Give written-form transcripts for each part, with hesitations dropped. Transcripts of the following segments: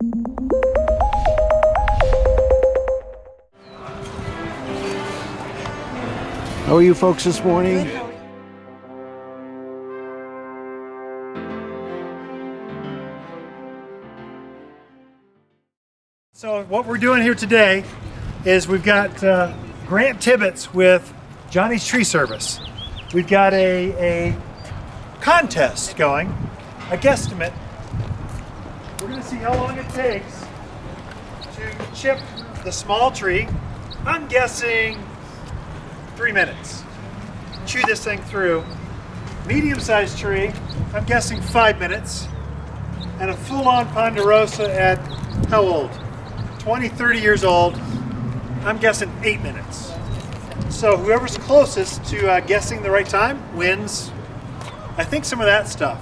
How are you folks this morning? So what we're doing here today is we've got Grant Tibbetts with Johnny's Tree Service. We've got a contest going, a guesstimate. We're going to see how long it takes to chip the small tree. I'm guessing 3 minutes. Chew this thing through. Medium-sized tree, I'm guessing 5 minutes. And a full-on ponderosa at how old? 20, 30 years old, I'm guessing 8 minutes. So whoever's closest to guessing the right time wins, I think, some of that stuff.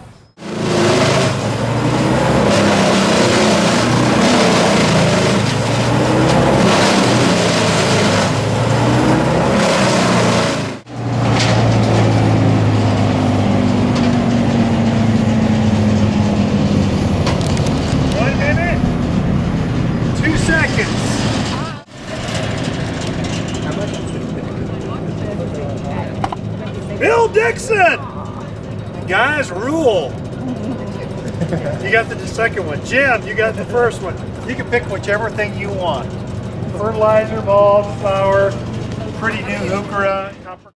Bill Dixon! Guys, rule. You got the second one. Jim, you got the first one. You can pick whichever thing you want. Fertilizer, bulb, flower, pretty new heuchera, copper.